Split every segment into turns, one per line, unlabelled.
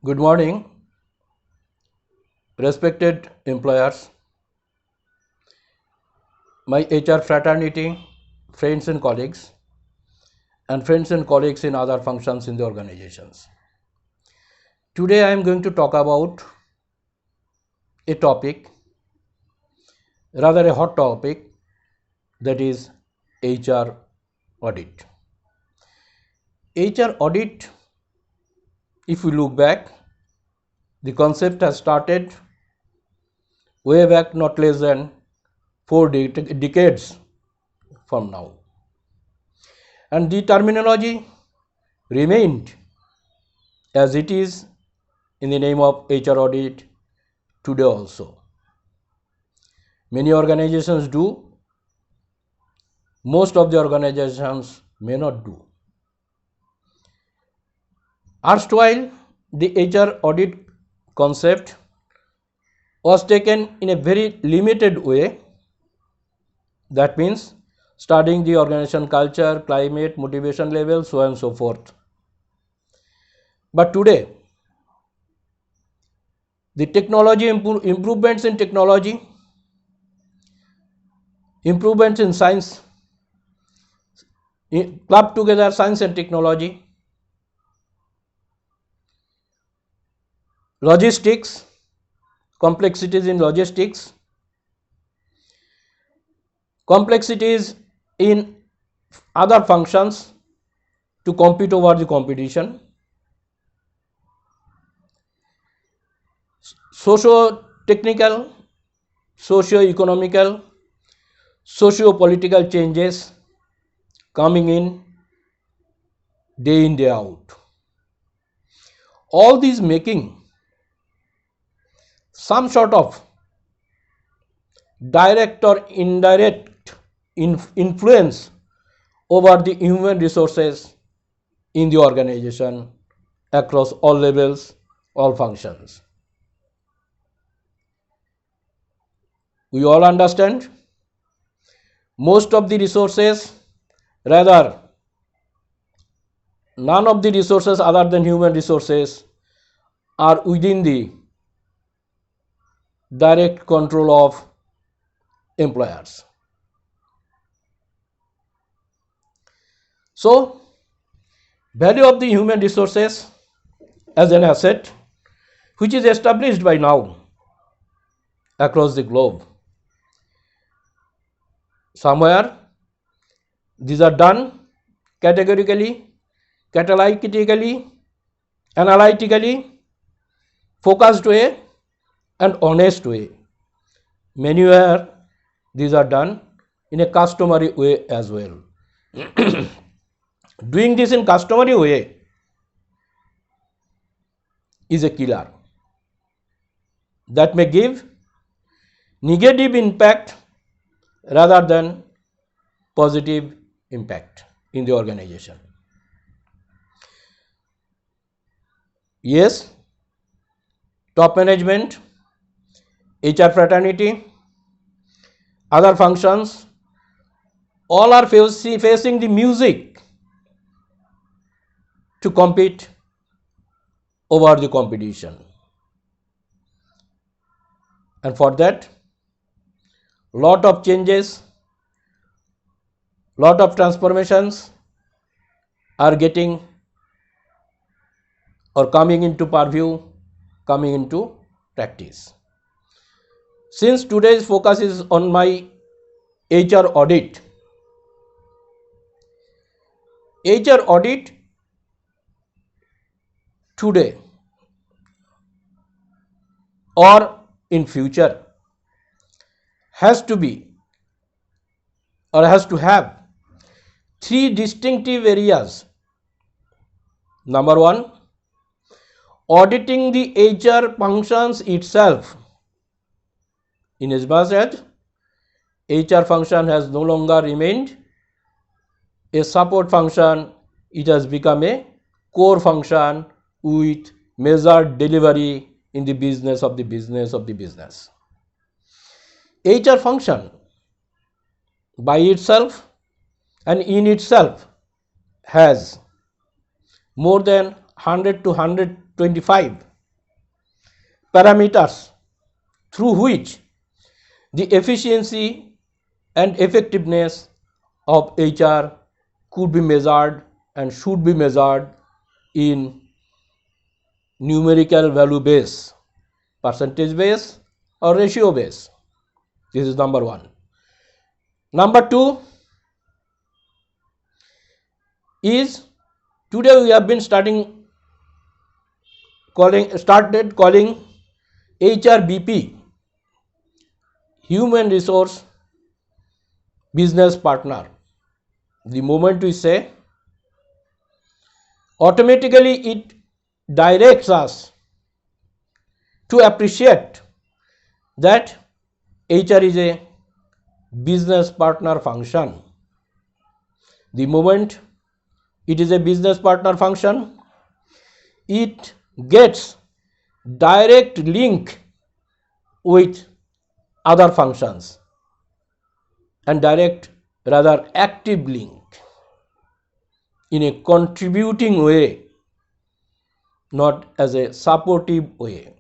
Good morning, respected employers, my HR fraternity, friends and colleagues in other functions in the organizations. Today I am going to talk about a topic, rather a hot topic, that is HR audit. HR audit, if we look back, the concept has started way back not less than 4 decades from now. And the terminology remained as it is in the name of HR audit today also. Many organizations do, most of the organizations may not do. Erstwhile, the HR audit concept was taken in a very limited way. That means studying the organization culture, climate, motivation level, so on and so forth. But today, the technology improvements in technology, improvements in science, club together science and technology, logistics, complexities in logistics, complexities in other functions to compete over the competition, socio-technical, socio-economical, socio-political changes coming in, day out. All these making some sort of direct or indirect influence over the human resources in the organization across all levels, all functions. We all understand most of the resources, rather none of the resources other than human resources are within the direct control of employers. So, value of the human resources as an asset which is established by now across the globe. Somewhere these are done categorically, catalytically, analytically, focused way and honest way. Manywhere these are done in a customary way as well. Doing this in customary way is a killer that may give negative impact rather than positive impact in the organization. Yes, top management, HR fraternity, other functions, all are facing the music to compete over the competition. And for that, lot of changes, lot of transformations are getting or coming into purview, coming into practice. Since today's focus is on my HR audit, today or in future has to be or has to have three distinctive areas. Number one, auditing the HR functions itself, in as much as HR function has no longer remained a support function, it has become a core function with measured delivery in the business of the business. HR function by itself and in itself has more than 100 to 125 parameters through which the efficiency and effectiveness of HR could be measured and should be measured in numerical value base, percentage base or ratio base. This is number one. Number two is, today we have been started calling HRBP, human resource business partner. The moment we say, automatically it directs us to appreciate that HR is a business partner function. The moment it is a business partner function, it gets direct link with other functions and direct, rather active link in a contributing way, not as a supportive way.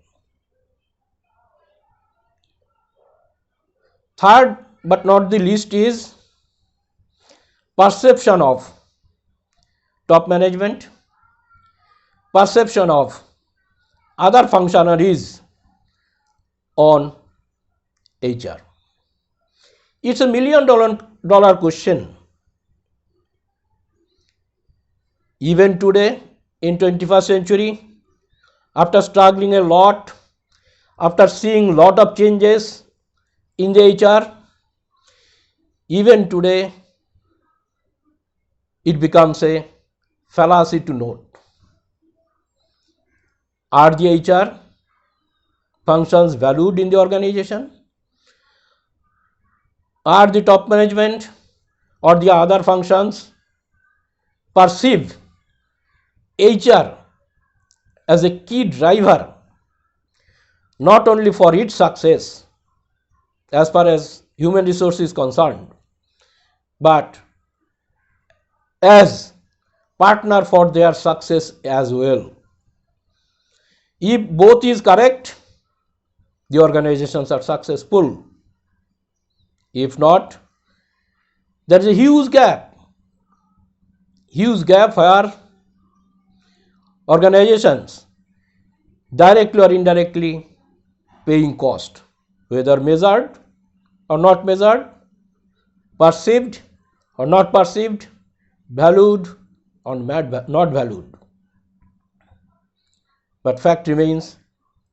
Third but not the least is perception of top management, perception of other functionaries on HR. It's a $1 million question. Even today in 21st century, after struggling a lot, after seeing lot of changes in the HR, even today it becomes a fallacy to note. Are the HR functions valued in the organization? Are the top management or the other functions perceive HR as a key driver not only for its success as far as human resource is concerned, but as partner for their success as well? If both is correct, the organizations are successful. If not, there is a huge gap where organizations directly or indirectly paying cost, whether measured or not measured, perceived or not perceived, valued or not valued. But fact remains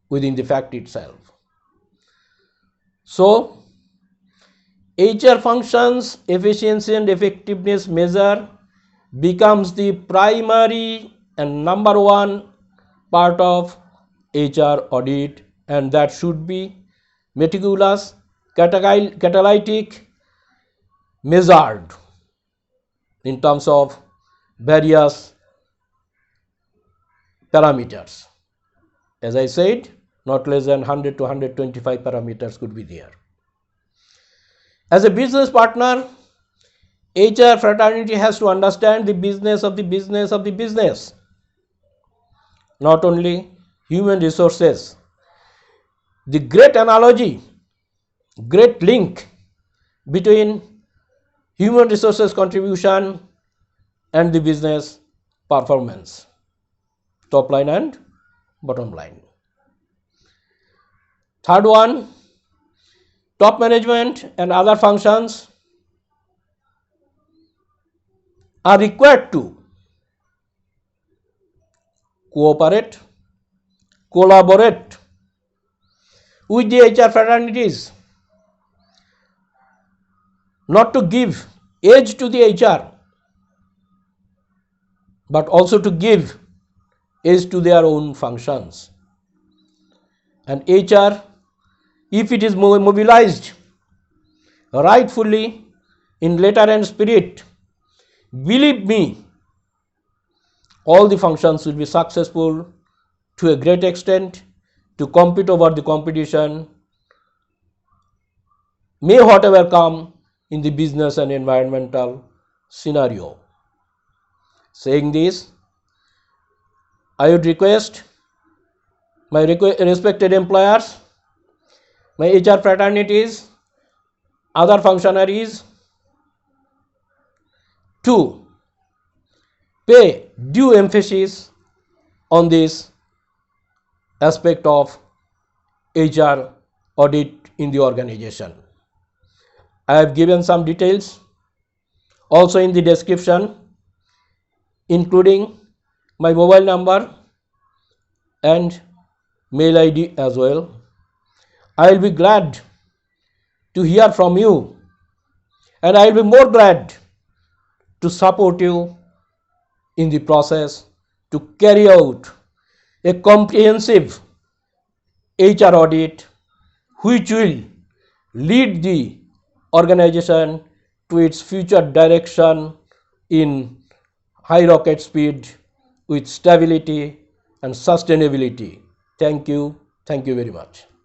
within the fact itself. So, HR functions efficiency and effectiveness measure becomes the primary and number one part of HR audit, and that should be meticulous, catalytic, measured in terms of various parameters. As I said, not less than 100 to 125 parameters could be there. As a business partner, HR fraternity has to understand the business of the business of the business, not only human resources. The great analogy, great link between human resources contribution and the business performance, top line and bottom line. Third one, top management and other functions are required to cooperate, collaborate with the HR fraternities, not to give edge to the HR, but also to give edge to their own functions. And HR, if it is mobilized rightfully in letter and spirit, believe me, all the functions will be successful to a great extent to compete over the competition, may whatever come in the business and environmental scenario. Saying this, I would request my respected employers, my HR fraternities, other functionaries, to pay due emphasis on this aspect of HR audit in the organization. I have given some details also in the description, including my mobile number and mail ID as well. I will be glad to hear from you, and I will be more glad to support you in the process to carry out a comprehensive HR audit which will lead the organization to its future direction in high rocket speed with stability and sustainability. Thank you. Thank you very much.